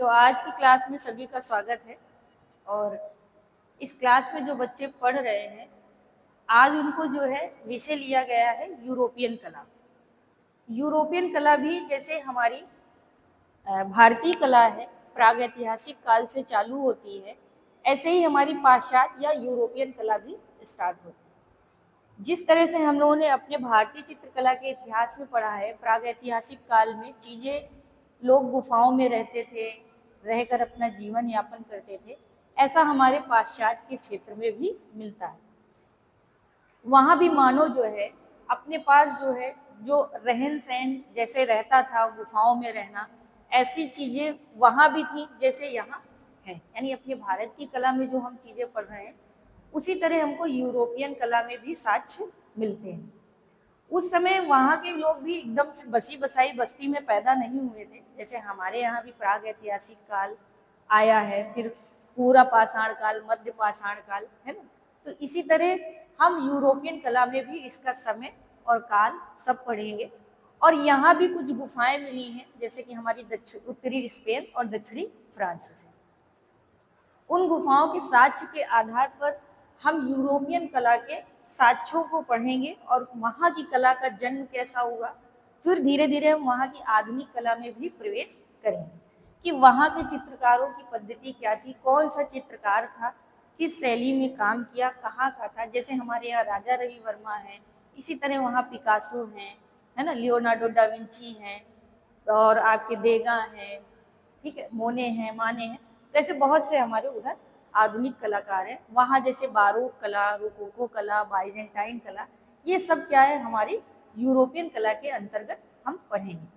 तो आज की क्लास में सभी का स्वागत है। और इस क्लास में जो बच्चे पढ़ रहे हैं, आज उनको जो है विषय लिया गया है यूरोपियन कला। यूरोपियन कला भी जैसे हमारी भारतीय कला है, प्रागैतिहासिक काल से चालू होती है, ऐसे ही हमारी पाश्चात्य या यूरोपियन कला भी स्टार्ट होती है। जिस तरह से हम लोगों ने अपने भारतीय चित्रकला के इतिहास में पढ़ा है, प्रागैतिहासिक काल में चीजें लोग गुफाओं में रहते थे, रहकर अपना जीवन यापन करते थे, ऐसा हमारे पाश्चात्य के क्षेत्र में भी मिलता है। वहां भी मानव जो है अपने पास जो है जो रहन सहन जैसे रहता था, गुफाओं में रहना, ऐसी चीजें वहां भी थी जैसे यहाँ है। यानी अपने भारत की कला में जो हम चीजें पढ़ रहे हैं, उसी तरह हमको यूरोपियन कला में भी साक्ष्य मिलते हैं। उस समय वहाँ के लोग भी एकदम से बसी बसाई बस्ती में पैदा नहीं हुए थे, जैसे हमारे यहाँ भी प्राग ऐतिहासिक काल आया है, फिर पूरा पाषाण काल, मध्य पाषाण काल, है ना। तो इसी तरह हम यूरोपियन कला में भी इसका समय और काल सब पढ़ेंगे। और यहाँ भी कुछ गुफाएं मिली हैं, जैसे कि हमारी उत्तरी स्पेन और दक्षिणी फ्रांस से। उन गुफाओं के साक्ष्य के आधार पर हम यूरोपियन कला के साक्ष्यों को पढ़ेंगे और वहाँ की कला का जन्म कैसा हुआ, फिर धीरे धीरे हम वहाँ की आधुनिक कला में भी प्रवेश करेंगे कि वहाँ के चित्रकारों की पद्धति क्या थी, कौन सा चित्रकार था, किस शैली में काम किया, कहाँ का था। जैसे हमारे यहाँ राजा रवि वर्मा है, इसी तरह वहाँ पिकासो हैं, है ना, लियोनार्डो डा विंची हैं, और आपके देगा हैं, ठीक है, मोने हैं, माने हैं। तो ऐसे बहुत से हमारे उधर आधुनिक कलाकार हैं। वहाँ जैसे बारोक कला, रोकोको कला, बाइजेंटाइन कला, ये सब क्या है, हमारी यूरोपियन कला के अंतर्गत हम पढ़ेंगे।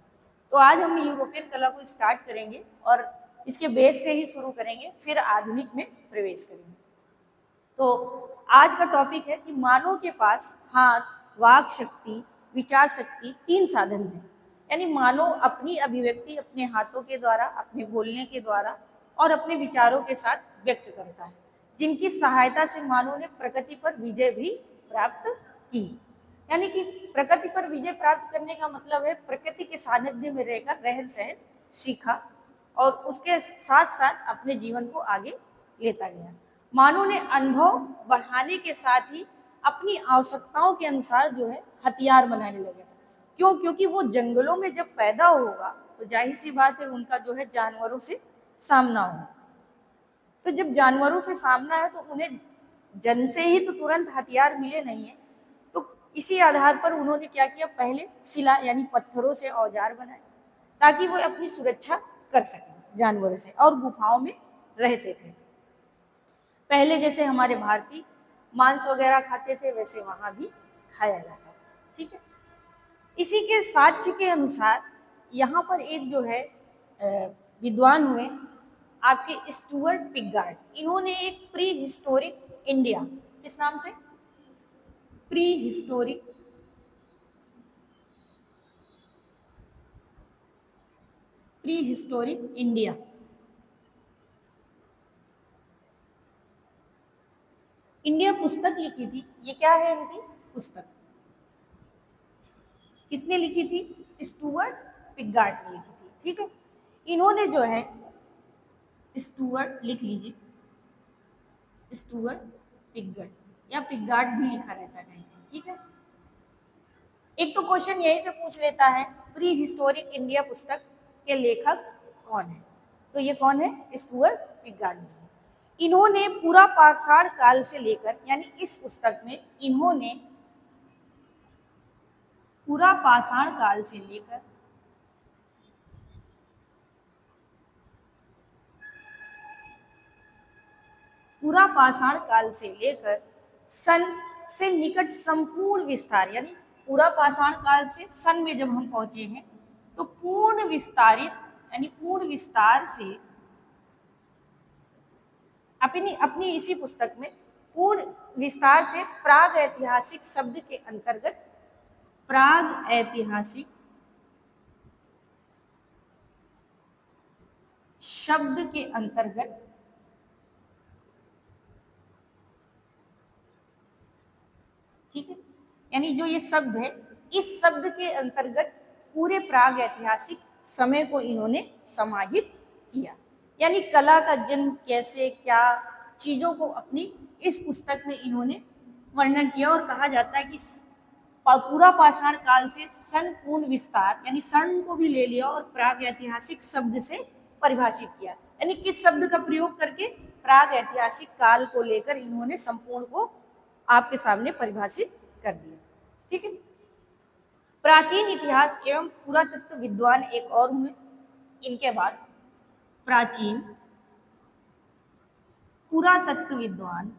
तो आज हम यूरोपियन कला को स्टार्ट करेंगे और इसके बेस से ही शुरू करेंगे, फिर आधुनिक में प्रवेश करेंगे। तो आज का टॉपिक है कि मानव के पास हाथ, वाक शक्ति, विचार शक्ति, तीन साधन हैं। यानी मानव अपनी अभिव्यक्ति अपने हाथों के द्वारा, अपने बोलने के द्वारा और अपने विचारों के साथ व्यक्त करता है, जिनकी सहायता से मानव ने प्रकृति पर विजय भी प्राप्त की। यानी कि प्रकृति पर विजय प्राप्त करने का मतलब है प्रकृति के सानिध्य में रहकर रहन सहन सीखा और उसके साथ साथ अपने जीवन को आगे लेता गया। मानव ने अनुभव बढ़ाने के साथ ही अपनी आवश्यकताओं के अनुसार जो है हथियार बनाने लगे थे। क्यों? क्योंकि वो जंगलों में जब पैदा होगा तो जाहिर सी बात है उनका जो है जानवरों से सामना होगा। तो जब जानवरों से सामना है तो उन्हें जन्म से ही तो तुरंत हथियार मिले नहीं है। तो इसी आधार पर उन्होंने क्या किया, पहले शिला यानी पत्थरों से औजार बनाए ताकि वो अपनी सुरक्षा कर सकें जानवरों से, और गुफाओं में रहते थे। पहले जैसे हमारे भारतीय मांस वगैरह खाते थे, वैसे वहां भी खाया जाता था, ठीक है। इसी के साक्ष्य के अनुसार यहाँ पर एक जो है विद्वान हुए आपके स्टुअर्ट पिगगार्ड। इन्होंने एक प्री हिस्टोरिक इंडिया, किस नाम से, प्री हिस्टोरिक इंडिया, इंडिया पुस्तक लिखी थी। ये क्या है इनकी पुस्तक, किसने लिखी थी, स्टुअर्ट पिगगार्ड ने लिखी थी, ठीक है। इन्होंने जो है स्टुअर्ट, लिख लीजिए, स्टुअर्ट पिगगार्ड या पिगगार्ड भी लिखा रहता है, ठीक है। एक तो क्वेश्चन यही से पूछ लेता है प्री हिस्टोरिक इंडिया पुस्तक के लेखक कौन है, तो ये कौन है, स्टुअर्ट पिगगार्ड जी। इन्होंने पूरा पाषाण काल से लेकर, यानी इस पुस्तक में इन्होंने पूरा पाषाण काल से लेकर सन से निकट संपूर्ण विस्तार, यानी पूरा पाषाण काल से सन में जब हम पहुंचे हैं तो पूर्ण विस्तारित, यानी पूर्ण विस्तार से अपनी इसी पुस्तक में पूर्ण विस्तार से प्राग ऐतिहासिक शब्द के अंतर्गत, प्राग ऐतिहासिक शब्द के अंतर्गत, ठीक है, यानी जो ये शब्द है, इस शब्द के अंतर्गत पूरे प्राग ऐतिहासिक समय को इन्होंने समाहित किया। यानी कला का जन्म कैसे, क्या चीजों को अपनी इस पुस्तक में इन्होंने वर्णन किया। और कहा जाता है कि पूरा पाषाण काल से सन पूर्ण विस्तार, यानी सन को भी ले लिया और प्राग ऐतिहासिक शब्द से परिभाषित किया। यानी किस शब्द का प्रयोग करके? प्राग ऐतिहासिक काल को लेकर इन्होंने संपूर्ण को आपके सामने परिभाषित कर दिया। ठीक है। प्राचीन इतिहास एवं पुरातत्व विद्वान एक और हुए इनके बाद, प्राचीन पुरातत्व विद्वान।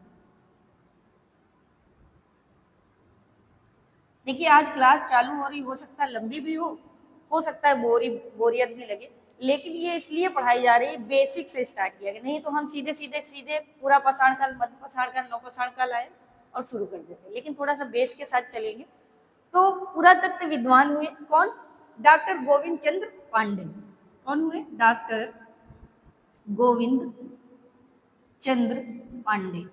देखिए आज क्लास चालू हो रही, हो सकता है लंबी भी हो सकता है बोरियत भी लगे, लेकिन ये इसलिए पढ़ाई जा रही है, बेसिक से स्टार्ट किया गया। नहीं तो हम सीधे पूरा पाषाण काल, मध्य पाषाण काल, नवपाषाण काल आए और शुरू कर देते, लेकिन थोड़ा सा बेस के साथ चलेंगे। तो पुरातत्व विद्वान हुए कौन? डॉक्टर गोविंद चंद्र पांडे। कौन हुए? डॉक्टर गोविंद चंद्र पांडे।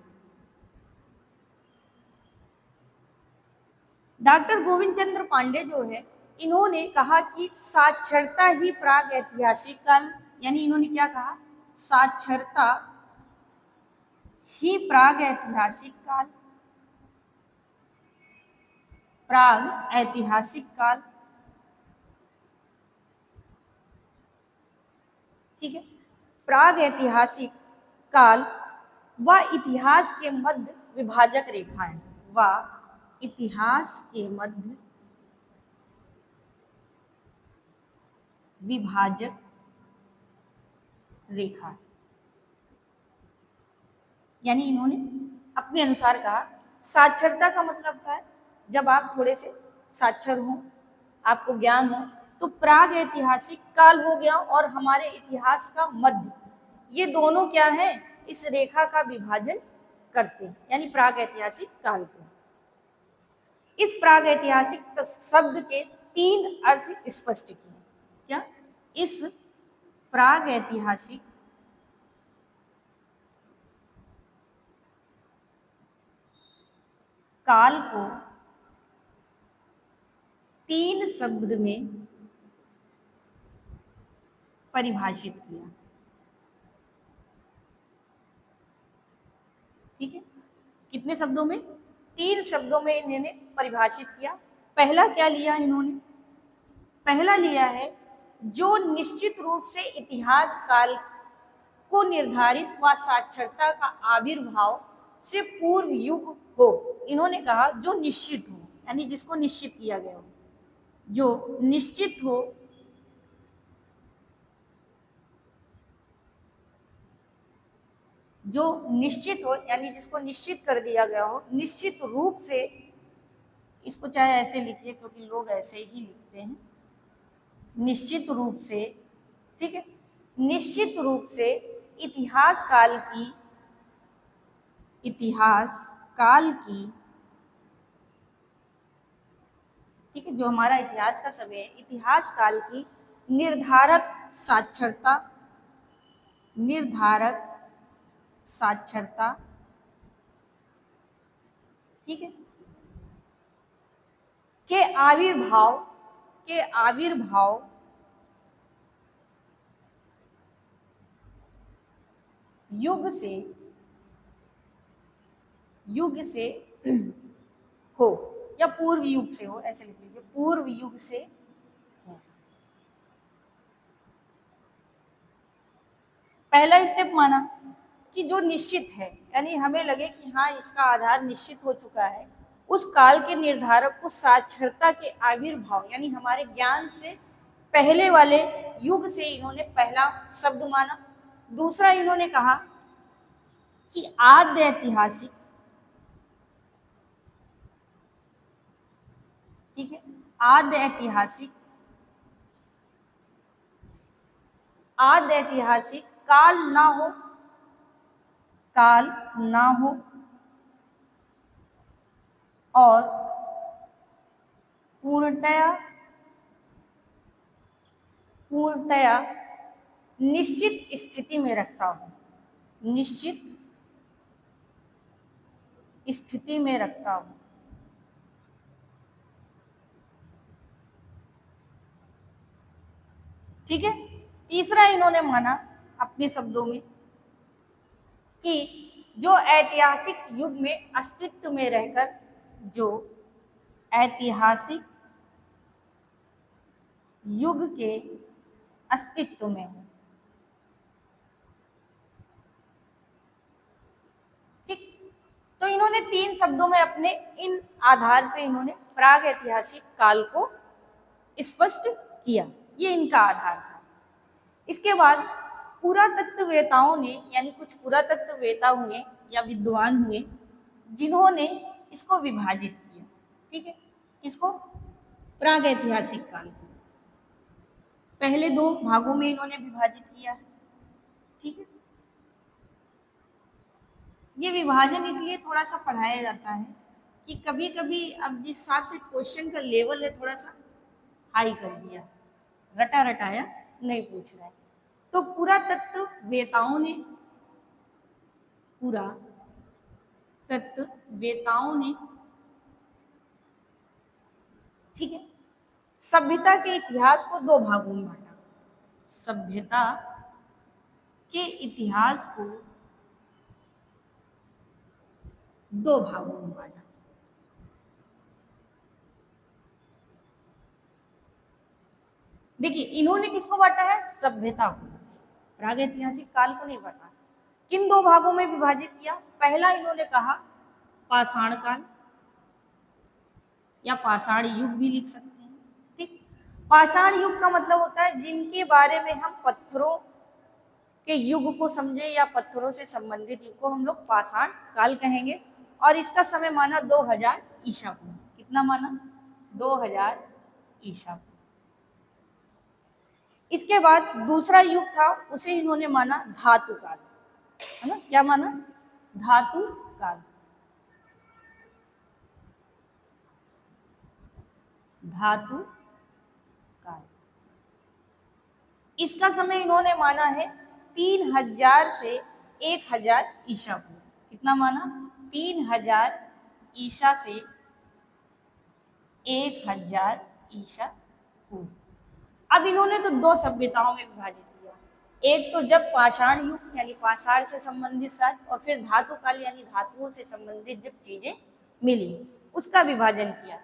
डॉक्टर गोविंद चंद्र पांडे जो है, इन्होंने कहा कि साक्षरता ही प्राग ऐतिहासिक काल, यानी इन्होंने क्या कहा? साक्षरता ही प्राग ऐतिहासिक काल, प्राग ऐतिहासिक काल। ठीक है। प्राग ऐतिहासिक काल व इतिहास के मध्य विभाजक रेखाएं, व इतिहास के मध्य विभाजक रेखा। यानी इन्होंने अपने अनुसार कहा साक्षरता का मतलब क्या है? जब आप थोड़े से साक्षर हो, आपको ज्ञान हो, तो प्राग ऐतिहासिक काल हो गया और हमारे इतिहास का मध्य, ये दोनों क्या है? इस रेखा का विभाजन करते हैं, यानी प्राग ऐतिहासिक काल को। इस प्राग ऐतिहासिक शब्द के 3 अर्थ स्पष्ट किए। क्या? इस प्राग ऐतिहासिक काल को 3 शब्द में परिभाषित किया। ठीक है। कितने शब्दों में? 3 शब्दों में इन्होंने परिभाषित किया। पहला क्या लिया इन्होंने? पहला लिया है जो निश्चित रूप से इतिहास काल को निर्धारित व साक्षरता का आविर्भाव से पूर्व युग हो। इन्होंने कहा जो निश्चित हो, यानी जिसको निश्चित किया गया हो, जो निश्चित हो, जो निश्चित हो, यानी जिसको निश्चित कर दिया गया हो, निश्चित रूप से, इसको चाहे ऐसे लिखिए क्योंकि लोग ऐसे ही लिखते हैं, निश्चित रूप से। ठीक है। निश्चित रूप से इतिहास काल की, इतिहास काल की, ठीक है, जो हमारा इतिहास का समय है, इतिहास काल की निर्धारक साक्षरता, निर्धारक साक्षरता, ठीक है, के आविर्भाव, के आविर्भाव युग से, युग से हो, या पूर्व युग से हो, ऐसे लिख लीजिए, पूर्व युग से हो। पहला स्टेप माना कि जो निश्चित है, यानी हमें लगे कि हाँ इसका आधार निश्चित हो चुका है, उस काल के निर्धारक को साक्षरता के आविर्भाव, यानी हमारे ज्ञान से पहले वाले युग से इन्होंने पहला शब्द माना। दूसरा इन्होंने कहा कि आद्य ऐतिहासिक, ठीक है, आद्य ऐतिहासिक, आद्य ऐतिहासिक काल ना हो, काल ना हो, और पूर्णतया, पूर्णतया निश्चित स्थिति में रखता हूं, निश्चित स्थिति में रखता हूं। ठीक है। तीसरा इन्होंने माना अपने शब्दों में कि जो ऐतिहासिक युग में अस्तित्व में रहकर, जो ऐतिहासिक युग के अस्तित्व में है, ठीक। तो इन्होंने 3 शब्दों में अपने इन आधार पे इन्होंने प्राग ऐतिहासिक काल को स्पष्ट किया, ये इनका आधार था। इसके बाद पुरातत्ववेताओं ने, यानी कुछ पुरातत्ववेता हुए या विद्वान हुए, जिन्होंने इसको विभाजित किया, ठीक है। किसको? प्राग ऐतिहासिक काल को पहले 2 भागों में इन्होंने विभाजित किया, ठीक है। ये विभाजन इसलिए थोड़ा सा पढ़ाया जाता है कि कभी कभी अब जिस हिसाब से क्वेश्चन का लेवल है थोड़ा सा हाई कर दिया, रटा रटाया नहीं पूछ रहा है। तो पुरातत्ववेताओं ने ठीक है, सभ्यता के इतिहास को 2 भागों में बांटा। सभ्यता के इतिहास को 2 भागों में बांटा। देखिए, इन्होंने किसको बांटा है? सभ्यता को, प्रागैतिहासिक काल को नहीं बांटा। किन 2 भागों में विभाजित किया? पहला इन्होंने कहा पाषाण काल, या पाषाण युग भी लिख सकते हैं, ठीक। पाषाण युग का मतलब होता है जिनके बारे में हम पत्थरों के युग को समझे या पत्थरों से संबंधित युग को हम लोग पाषाण काल कहेंगे। और इसका समय माना 2000 ईसा पूर्व। कितना माना? 2000 ईसा पूर्व। इसके बाद दूसरा युग था, उसे इन्होंने माना धातु काल, है ना। क्या माना? धातु काल। धातु काल, इसका समय इन्होंने माना है 3000 से 1000 ईसा पूर्व। कितना माना? 3000 ईसा से 1000 ईसा पूर्व। अब इन्होंने तो 2 सभ्यताओं में विभाजित किया, एक तो जब पाषाण युग यानी पाषाण से संबंधित साज, और फिर धातु काल यानी धातुओं से संबंधित जब चीजें मिली उसका विभाजन किया।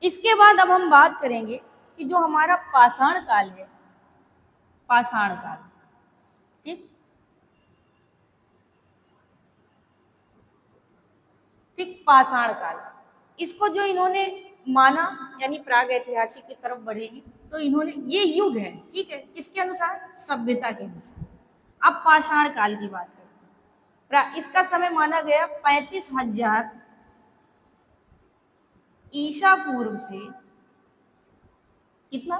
इसके बाद अब हम बात करेंगे कि जो हमारा पाषाण काल है, पाषाण काल, ठीक ठीक, पाषाण काल, इसको जो इन्होंने माना यानी प्राग ऐतिहासिक की तरफ बढ़ेगी, तो इन्होंने ये युग है, ठीक है, किसके अनुसार? सभ्यता के अनुसार। अब पाषाण काल की बात करते हैं। इसका समय माना गया 35,000 ईसा पूर्व से कितना?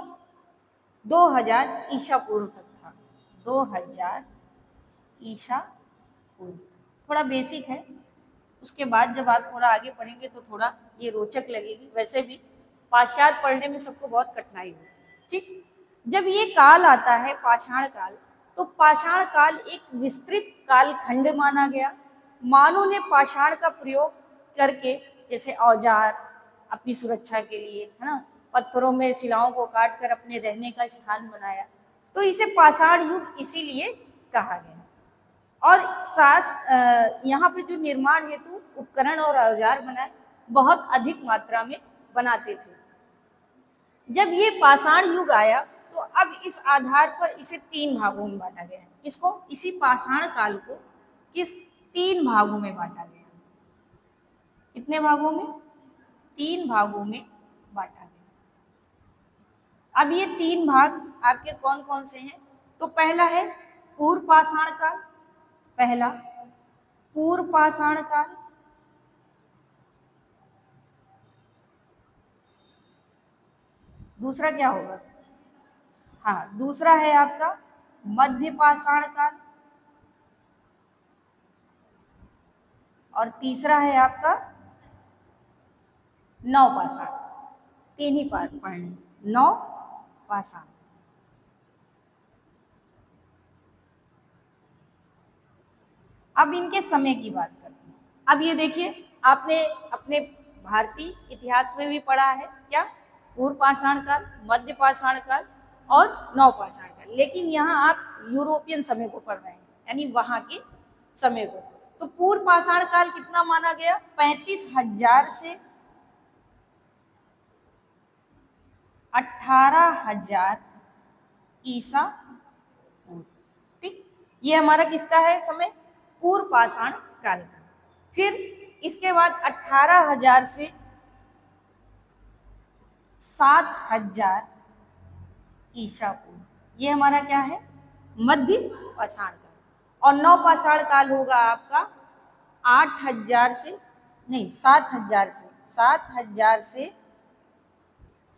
2000 ईसा पूर्व तक था। 2000 ईसा पूर्व, थोड़ा बेसिक है। उसके बाद जब आप थोड़ा आगे पढ़ेंगे तो थोड़ा ये रोचक लगेगी। वैसे भी पाश्चात्य पढ़ने में सबको बहुत कठिनाई होती है, ठीक। जब ये काल आता है पाषाण काल, तो पाषाण काल एक विस्तृत कालखंड माना गया। मानव ने पाषाण का प्रयोग करके, जैसे औजार अपनी सुरक्षा के लिए, है ना, पत्थरों में शिलाओं को काट कर अपने रहने का स्थान बनाया, तो इसे पाषाण युग इसीलिए कहा गया। और यहाँ पे जो निर्माण हेतु उपकरण और औजार बनाए, बहुत अधिक मात्रा में बनाते थे। जब ये पाषाण युग आया तो अब इस आधार पर इसे 3 भागों में बांटा गया है। किसको? इसी पाषाण काल को किस 3 भागों में बांटा गया? कितने भागों में? 3 भागों में बांटा गया। अब ये 3 भाग आपके कौन कौन से हैं? तो पहला है पूर्व पाषाण काल, पहला पूर्व पाषाण काल, दूसरा क्या होगा? हाँ, दूसरा है आपका मध्य पाषाण काल, और तीसरा है आपका नव पाषाण। 3 ही पढ़ने, नव पाषाण। अब इनके समय की बात करते हैं। अब ये देखिए, आपने अपने भारतीय इतिहास में भी पढ़ा है क्या? पूर्व पाषाण काल, मध्य पाषाण काल और नवपाषाण काल। लेकिन यहाँ आप यूरोपियन समय को पढ़ रहे हैं, यानी वहां के समय को। तो पूर्व पाषाण काल कितना माना गया? 35,000 से 18,000 ईसा पूर्व। ठीक, ये हमारा किसका है समय? पूर्व पाषाण काल का। फिर इसके बाद 18,000 से 7,000 ईसा पूर्व, ये हमारा क्या है? मध्य पाषाण काल। और नवपाषाण काल होगा आपका 8,000 से, नहीं 7,000 से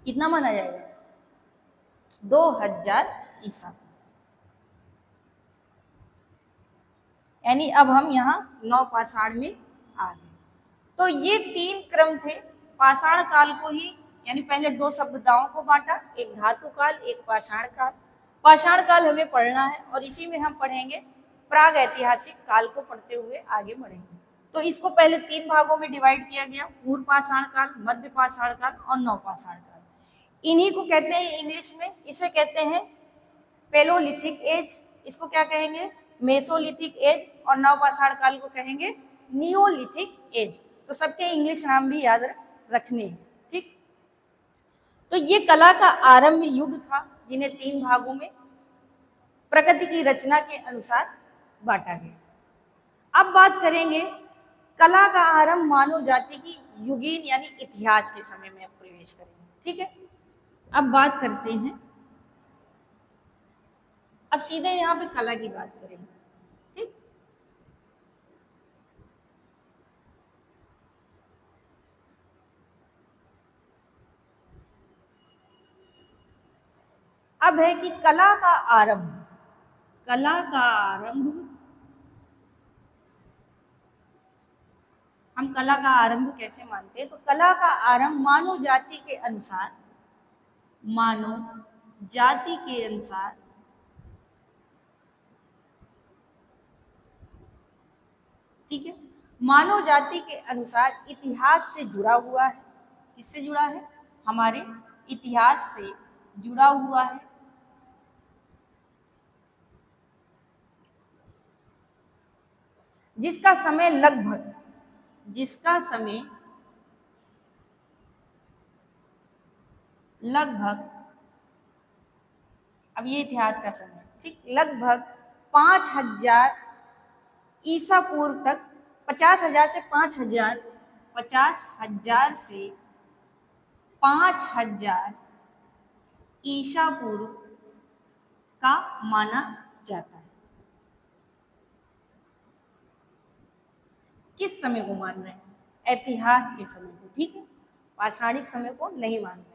कितना माना जाएगा? 2,000 ईसा। यानी अब हम यहाँ नवपाषाण में आ गए। तो ये 3 क्रम थे। पाषाण काल को ही, यानी पहले 2 सभ्यताओं को बांटा, एक धातु काल, एक पाषाण काल। पाषाण काल हमें पढ़ना है और इसी में हम पढ़ेंगे प्राग ऐतिहासिक काल को पढ़ते हुए आगे बढ़ेंगे। तो इसको पहले 3 भागों में डिवाइड किया गया, पूर्व पाषाण काल, मध्य पाषाण काल और नवपाषाण काल। इन्हीं को कहते हैं इंग्लिश में, इसे कहते हैं पेलोलिथिक एज, इसको क्या कहेंगे? Mesolithic as. और नवपाषाण काल को कहेंगे नियोलिथिक एज। तो सबके इंग्लिश नाम भी याद रखने हैं। ठीक, तो ये कला का आरंभ युग था, जिन्हें 3 भागों में प्रकृति की रचना के अनुसार बांटा गया। अब बात करेंगे कला का आरंभ मानव जाति की युगीन यानी इतिहास के समय में प्रवेश करेंगे। ठीक है, अब बात करते हैं, अब सीधे यहाँ पे कला की बात करेंगे। ठीक, अब है कि कला का आरंभ, कला का आरंभ, हम कला का आरंभ कैसे मानते हैं? तो कला का आरंभ मानव जाति के अनुसार, मानव जाति के अनुसार ठीक है, मानव जाति के अनुसार इतिहास से जुड़ा हुआ है। किससे जुड़ा है? हमारे इतिहास से जुड़ा हुआ है। जिसका समय लगभग, जिसका समय लगभग, अब ये इतिहास का समय, ठीक, लगभग 5,000 ईसा पूर्व तक, 50,000 से 5,000, 50,000 से 5,000 ईसा पूर्व का माना जाता है। किस समय को मान रहे हैं? ऐतिहास के समय को। ठीक है, पाषाणिक समय को नहीं मान रहे।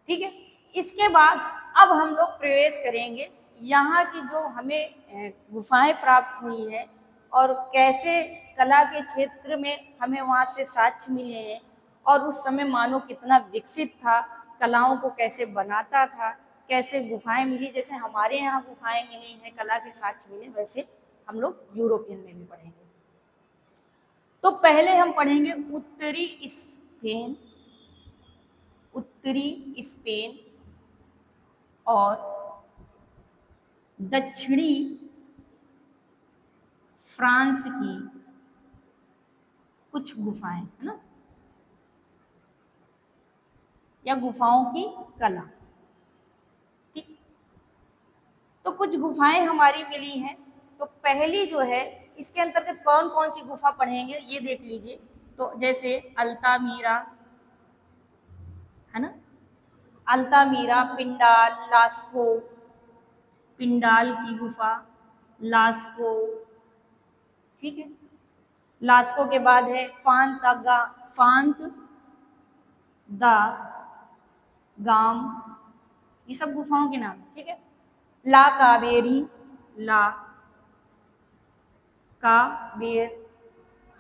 ठीक है, इसके बाद अब हम लोग प्रवेश करेंगे यहाँ की जो हमें गुफाएं प्राप्त हुई है और कैसे कला के क्षेत्र में हमें वहाँ से साक्ष्य मिले हैं और उस समय मानव कितना विकसित था, कलाओं को कैसे बनाता था, कैसे गुफाएं मिली, जैसे हमारे यहाँ गुफाएं मिली हैं, कला के साक्ष्य मिले, वैसे हम लोग यूरोपियन में भी पढ़ेंगे। तो पहले हम पढ़ेंगे उत्तरी स्पेन, उत्तरी स्पेन और दक्षिणी फ्रांस की कुछ गुफाएं, है ना, या गुफाओं की कला। ठीक, तो कुछ गुफाएं हमारी मिली हैं। तो पहली जो है, इसके अंतर्गत कौन कौन सी गुफा पढ़ेंगे ये देख लीजिए। तो जैसे अल्तामीरा, है ना, अल्तामीरा, पिंडाल, लास्को, पिंडाल की गुफा, लास्को। ठीक है, लास्को के बाद है फांत दा गाम, ये सब गुफाओं के नाम। ठीक है, ला कावेरी, ला कावेर,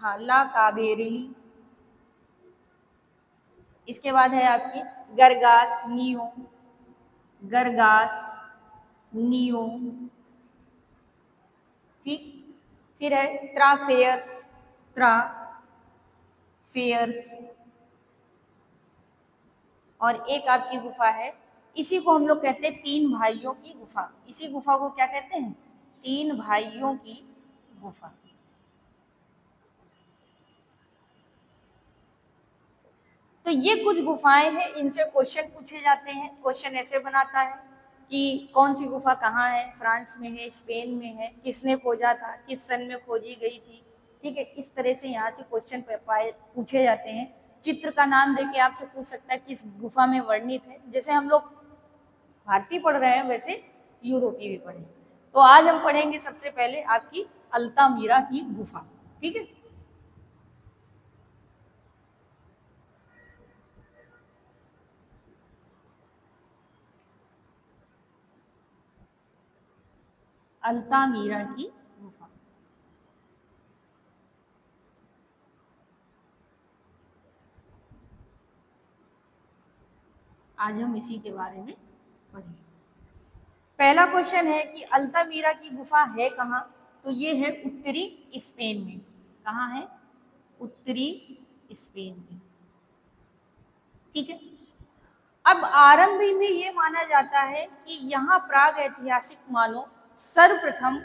हाँ ला कावेरी। इसके बाद है आपकी गरगास नियो, गरगास नियो। ठीक, फिर है त्राफेयर्स, त्राफेयर्स। और एक आपकी गुफा है इसी को हम लोग कहते हैं तीन भाइयों की गुफा। इसी गुफा को क्या कहते हैं? तीन भाइयों की गुफा। तो ये कुछ गुफाएं हैं, इनसे क्वेश्चन पूछे जाते हैं। क्वेश्चन ऐसे बनाता है कि कौन सी गुफा कहाँ है, फ्रांस में है, स्पेन में है, किसने खोजा था, किस सन में खोजी गई थी। ठीक है, इस तरह से यहाँ से क्वेश्चन पूछे जाते हैं। चित्र का नाम देके आपसे पूछ सकता है किस गुफा में वर्णित है। जैसे हम लोग भारतीय पढ़ रहे हैं वैसे यूरोपीय भी पढ़े। तो आज हम पढ़ेंगे सबसे पहले आपकी अल्तामीरा की गुफा। ठीक है, अल्तामीरा की गुफा। आज हम इसी के बारे में पढ़ेंगे। पहला क्वेश्चन है कि अल्तामीरा की गुफा है कहाँ? तो ये है उत्तरी स्पेन में। कहाँ है? उत्तरी स्पेन में। ठीक है, अब आरंभ में ये माना जाता है कि यहाँ प्राग ऐतिहासिक मानव सर्वप्रथम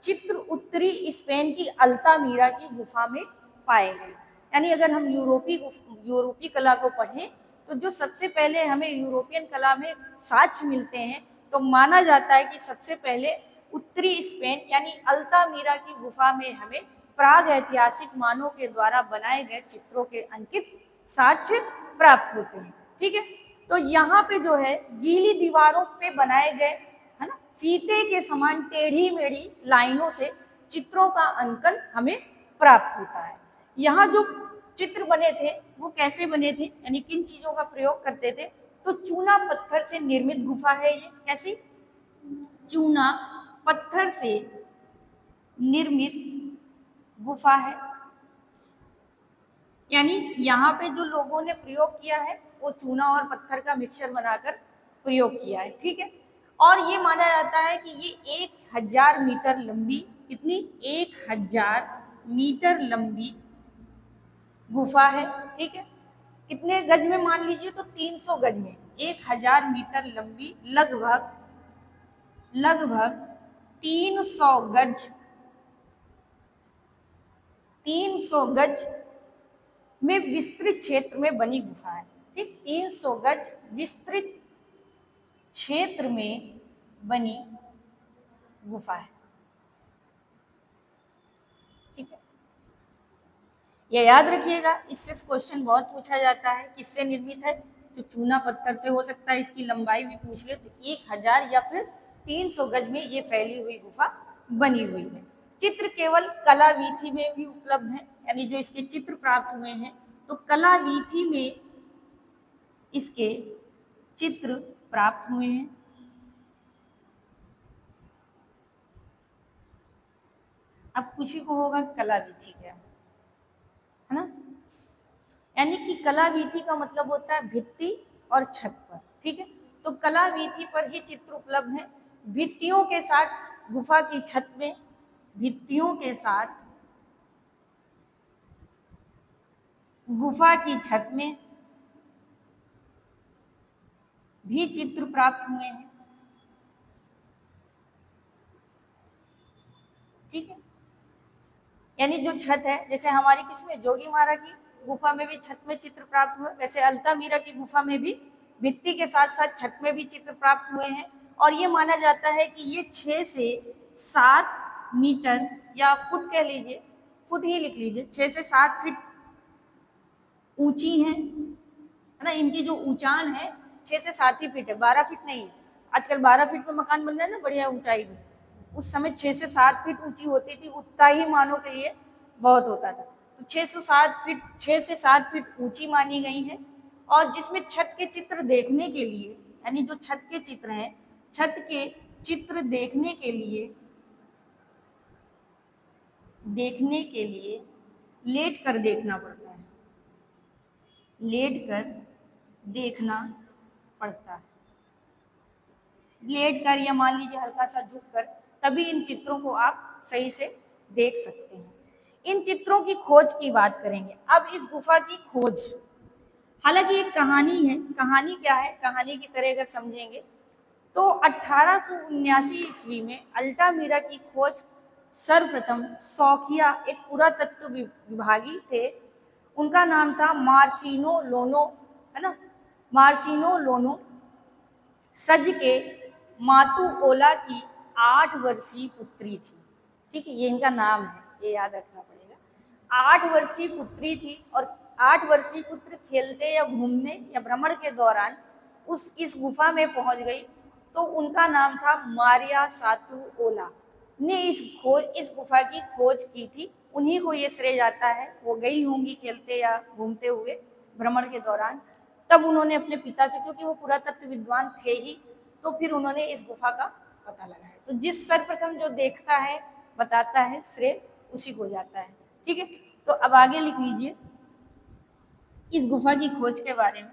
चित्र उत्तरी स्पेन की अल्तामीरा की गुफा में पाए गए। यानी अगर हम यूरोपीय कला को पढ़ें तो जो सबसे पहले हमें यूरोपियन कला में साक्ष्य मिलते हैं, तो माना जाता है कि सबसे पहले उत्तरी स्पेन यानी अल्तामीरा की गुफा में हमें प्राग ऐतिहासिक मानव के द्वारा बनाए गए चित्रों के अंकित साक्ष्य प्राप्त होते हैं। ठीक है, तो यहाँ पे जो है गीली दीवारों पे बनाए गए, है ना, फीते के समान टेढ़ी मेढ़ी लाइनों से चित्रों का अंकन हमें प्राप्त होता है। यहाँ जो चित्र बने थे वो कैसे बने थे, यानी किन चीजों का प्रयोग करते थे? तो चूना पत्थर से निर्मित गुफा है ये। कैसी? चूना पत्थर से निर्मित गुफा है। यानी यहाँ पे जो लोगों ने प्रयोग किया है वो चूना और पत्थर का मिक्सचर बनाकर प्रयोग किया है। ठीक है, और ये माना जाता है कि ये 1000 मीटर लंबी, कितनी? 1000 मीटर लंबी गुफा है। ठीक है, कितने गज में मान लीजिए? तो 300 गज में। 1000 मीटर लंबी, लगभग 300 गज, 300 गज में विस्तृत क्षेत्र में बनी गुफा है। ठीक, 300 गज विस्तृत क्षेत्र में बनी गुफा है। ठीक है, ये याद रखिएगा, इससे क्वेश्चन बहुत पूछा जाता है। किससे निर्मित है? तो चूना पत्थर से हो सकता है। इसकी लंबाई भी पूछ ले तो 1000 या फिर 300 गज में ये फैली हुई गुफा बनी हुई है। चित्र केवल कलावीथी में भी उपलब्ध है, यानी जो इसके चित्र प्राप्त हुए हैं तो कलावीथी में इसके चित्र प्राप्त हुए हैं। अब खुशी को होगा कलावीथी क्या है ना, यानी कि कलावीथी का मतलब होता है भित्ति और छत पर। ठीक है, तो कलावीथी पर ही चित्र उपलब्ध है। भित्तियों के साथ गुफा की छत में, भित्तियों के साथ गुफा की छत में भी चित्र प्राप्त हुए हैं। ठीक है, यानी जो छत है, जैसे हमारी किसमें, जोगी मारा की गुफा में भी छत में चित्र प्राप्त हुए, वैसे अल्तामीरा की गुफा में भी भित्ति के साथ साथ छत में भी चित्र प्राप्त हुए हैं। और ये माना जाता है कि ये 6 से 7 मीटर या फुट कह लीजिए, फुट ही लिख लीजिए, 6 से 7 फीट ऊंची है ना। इनकी जो ऊंचान है 6 से 7 ही फीट है, 12 फीट नहीं है। आजकल 12 फीट में मकान बन रहे हैं ना बढ़िया ऊंचाई में, उस समय 6 से 7 फीट ऊंची होती थी, उतना ही मानव के लिए बहुत होता था। तो 6 से 7 फीट, 6 से 7 फीट ऊंची मानी गई है। और जिसमें छत के चित्र देखने के लिए, यानी जो छत के चित्र हैं, छत के चित्र देखने के लिए लेट कर देखना पड़ता है, लेट कर देखना पड़ता है। लेट कर या मान लीजिए हल्का सा झुक कर, तभी इन चित्रों को आप सही से देख सकते हैं। इन चित्रों की खोज की बात करेंगे। अब इस गुफा की खोज हालांकि एक कहानी है, कहानी क्या है, कहानी की तरह अगर समझेंगे तो 1879 ईस्वी में अल्टामीरा की खोज सर्वप्रथम शौकिया एक पुरातत्व विभागी थे, उनका नाम था मार्सिनो लोनो, है ना, मार्सिनो लोनो सज के मातू ओला की 8 वर्षीय पुत्री थी। ठीक है, ये इनका नाम है, ये याद रखना पड़ेगा। 8 वर्षीय पुत्री थी और 8 वर्षीय पुत्र खेलते या घूमने या भ्रमण के दौरान इस गुफा में पहुंच गई, तो उनका नाम था मारिया सातू ओला ने इस गुफा की खोज की थी। उन्हीं को ये श्रेय जाता है, वो गई होंगी खेलते या घूमते हुए भ्रमण के दौरान, तब उन्होंने अपने पिता से, क्योंकि वो पुरातत्व विद्वान थे ही, तो फिर उन्होंने इस गुफा का पता लगाया। तो जिस सर्वप्रथम जो देखता है, बताता है, श्रेय उसी को जाता है। ठीक है, तो अब आगे लिख लीजिए इस गुफा की खोज के बारे में।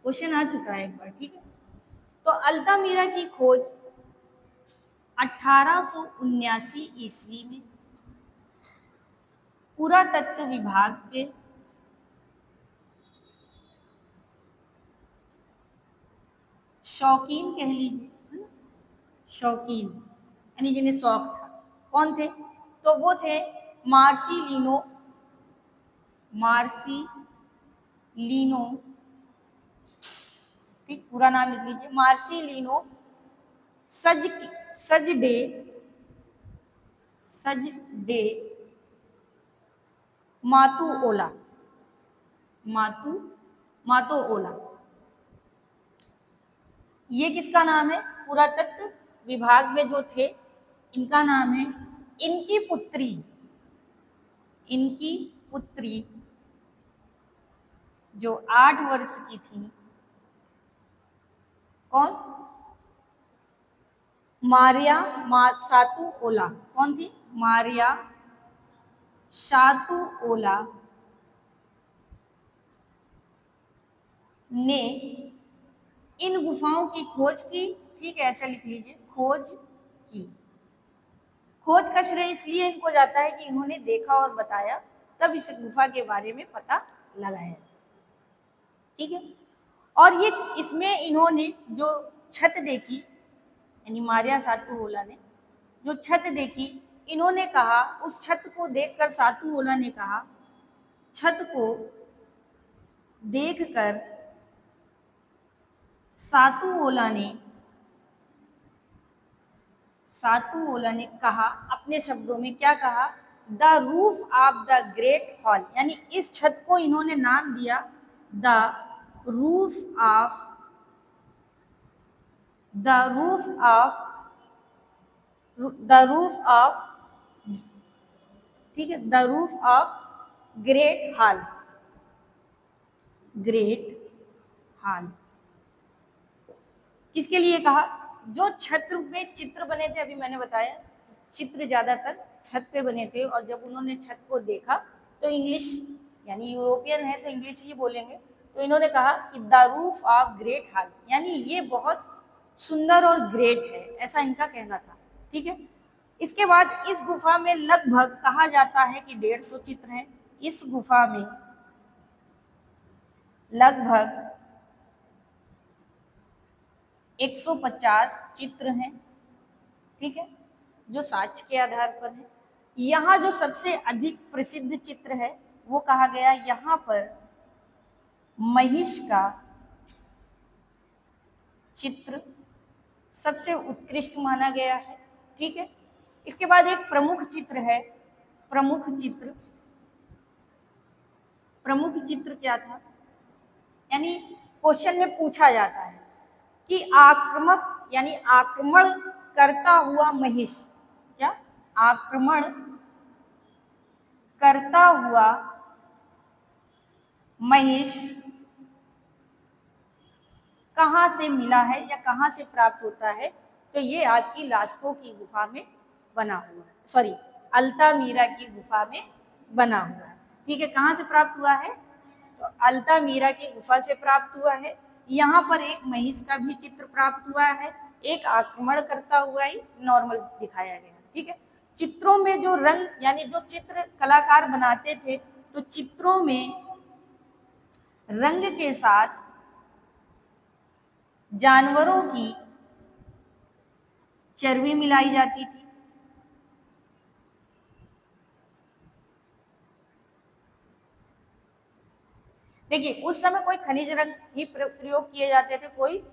क्वेश्चन आ चुका है एक बार। ठीक है, तो अल्तामीरा की खोज 1879 ईस्वी में पुरातत्व विभाग के शौकीन कह लीजिए, है ना, शौकीन यानी जिन्हें शौक था, कौन थे, तो वो थे मार्सिलिनो, मार्सिलिनो, ठीक, पूरा नाम लिख लीजिए, मार्सिलिनो सज सजडे सजडे मातू ओला, मातू ओला, ये किसका नाम है, पुरातत्व विभाग में जो थे इनका नाम है। इनकी पुत्री जो 8 वर्ष की थी, कौन, मारिया सातू ओला, कौन थी, मारिया सातू ओला ने इन गुफाओं की खोज की। ठीक है, ऐसा लिख लीजिए, खोज की। खोज का श्रेय इसलिए इनको जाता है कि इन्होंने देखा और बताया, तब इस गुफा के बारे में पता लगाया। ठीक है, और ये इसमें इन्होंने जो छत देखी, यानी मारिया सातू ओला ने जो छत देखी, इन्होंने कहा, उस छत को देखकर सातू ओला ने कहा, छत को देखकर सातू ओला ने कहा, अपने शब्दों में क्या कहा, the roof of the great hall, यानी इस छत को इन्होंने नाम दिया the roof of the roof of the roof of ठीक है, the roof of great hall, great hall. किसके लिए कहा, जो छत में चित्र बने थे, अभी मैंने बताया चित्र ज्यादातर छत पे बने थे, और जब उन्होंने छत को देखा तो इंग्लिश, यानी यूरोपियन है तो इंग्लिश ही बोलेंगे, तो इन्होंने कहा कि the roof of great hall, यानी ये बहुत सुंदर और ग्रेट है, ऐसा इनका कहना था। ठीक है, इसके बाद इस गुफा में लगभग कहा जाता है कि 150 चित्र हैं। इस गुफा में लगभग 150 चित्र हैं। ठीक है, जो साक्ष्य के आधार पर है। यहाँ जो सबसे अधिक प्रसिद्ध चित्र है वो कहा गया, यहाँ पर महिष का चित्र सबसे उत्कृष्ट माना गया है। ठीक है, इसके बाद एक प्रमुख चित्र है, प्रमुख चित्र क्या था, यानी क्वेश्चन में पूछा जाता है कि आक्रामक यानी आक्रमण करता हुआ महिष, क्या, आक्रमण करता हुआ महिष कहाँ से मिला है या कहाँ से प्राप्त होता है, तो ये आपकी लास्को की गुफा में बना हुआ है, सॉरी अल्तामीरा की गुफा में बना हुआ है। ठीक है, कहाँ से प्राप्त हुआ है, तो अल्तामीरा की गुफा से प्राप्त हुआ है। यहाँ पर एक महिष का भी चित्र प्राप्त हुआ है, एक आक्रमण करता हुआ ही नॉर्मल दिखाया गया। ठीक है, चित्रों में जो रंग यानी जो चित्र कलाकार बनाते थे, तो चित्रों में रंग के साथ जानवरों की चर्बी मिलाई जाती थी। देखिए उस समय कोई खनिज रंग ही प्रयोग किए जाते थे, कोई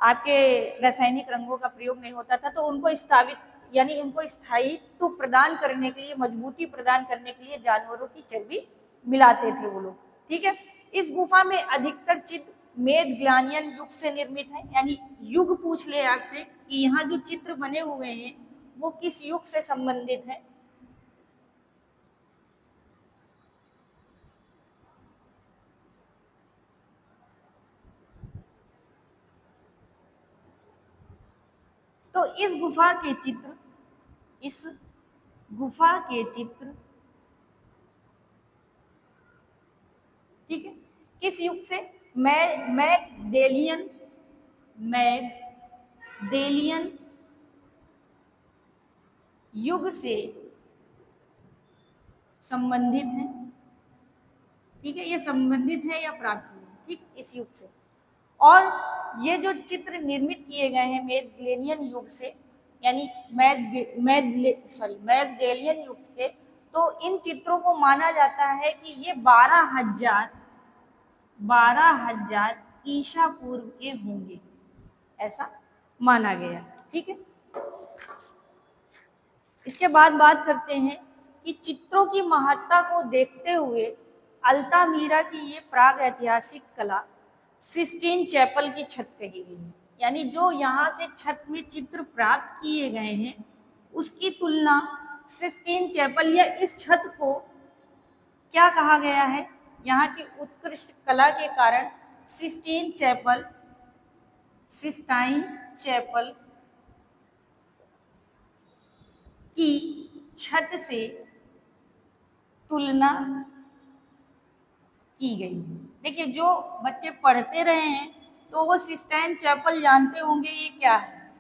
आपके रासायनिक रंगों का प्रयोग नहीं होता था। तो उनको स्थापित यानी उनको स्थायित्व प्रदान करने के लिए, मजबूती प्रदान करने के लिए जानवरों की चर्बी मिलाते थे वो लोग। ठीक है। इस गुफा में अधिकतर चित्र मेदग्लानियन युग से निर्मित है, यानी युग पूछ ले आपसे कि यहाँ जो चित्र बने हुए हैं वो किस युग से संबंधित है। तो इस गुफा के चित्र, इस गुफा के चित्र, ठीक है, किस युग से? मैगडेलियन युग से संबंधित है। ठीक है, ये संबंधित है या प्राप्त हुए, ठीक, इस युग से। और ये जो चित्र निर्मित किए गए हैं मैगडेलियन युग से, यानी मैगडेलियन युग के, तो इन चित्रों को माना जाता है कि ये 12,000 ईसा पूर्व के होंगे, ऐसा माना गया। ठीक है। इसके बाद बात करते हैं कि चित्रों की महत्ता को देखते हुए अल्तामीरा की ये प्राग ऐतिहासिक कला सिस्टीन चैपल की छत कही गई है। यानी जो यहाँ से छत में चित्र प्राप्त किए गए हैं उसकी तुलना सिस्टीन चैपल या इस छत को क्या कहा गया है? यहाँ की उत्कृष्ट कला के कारण सिस्टीन चैपल की छत से तुलना की गई है। देखिए जो बच्चे पढ़ते रहे हैं तो वो सिस्टाइन चैपल जानते होंगे ये क्या है,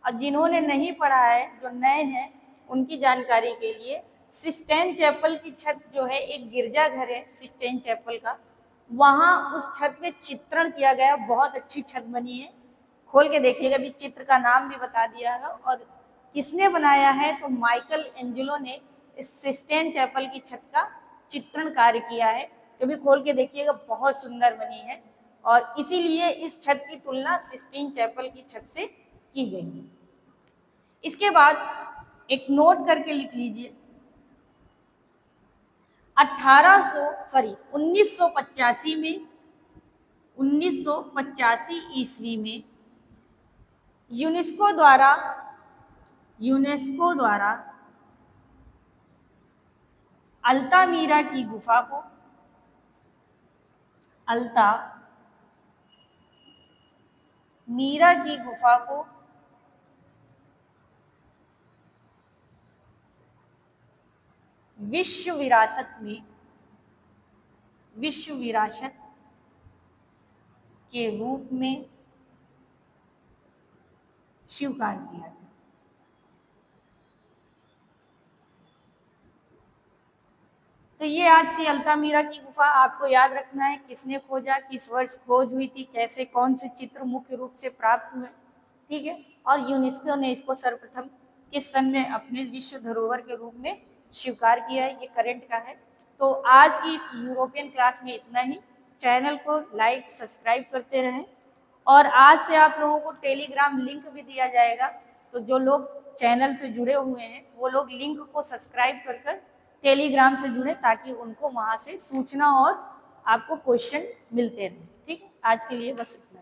और जिन्होंने नहीं पढ़ा है, जो नए हैं, उनकी जानकारी के लिए सिस्टाइन चैपल की छत जो है, एक गिरजाघर है सिस्टाइन चैपल का, वहाँ उस छत पे चित्रण किया गया। बहुत अच्छी छत बनी है, खोल के देखिएगा। भी चित्र का नाम भी बता दिया है और किसने बनाया है, तो माइकल एंजेलो ने इस सिस्टाइन चैपल की छत का चित्रण कार्य किया है। कभी खोल के देखिएगा, बहुत सुंदर बनी है और इसीलिए इस छत की तुलना सिस्टीन चैपल की छत से की गई है। इसके बाद एक नोट करके लिख लीजिए, 1985 ईस्वी में यूनेस्को द्वारा अल्तामीरा की गुफा को विश्व विरासत के रूप में स्वीकार किया। तो ये आज थी अल्तामीरा की गुफा। आपको याद रखना है किसने खोजा, किस वर्ष खोज हुई थी, कैसे कौन से चित्र मुख्य रूप से प्राप्त हुए। ठीक है। और यूनेस्को ने इसको सर्वप्रथम किस सन में अपने विश्व धरोहर के रूप में स्वीकार किया है, ये करंट का है। तो आज की इस यूरोपियन क्लास में इतना ही। चैनल को लाइक सब्सक्राइब करते रहें और आज से आप लोगों को टेलीग्राम लिंक भी दिया जाएगा। तो जो लोग चैनल से जुड़े हुए हैं वो लोग लिंक को सब्सक्राइब कर टेलीग्राम से जुड़े, ताकि उनको वहां से सूचना और आपको क्वेश्चन मिलते रहें। ठीक है, आज के लिए बस इतना।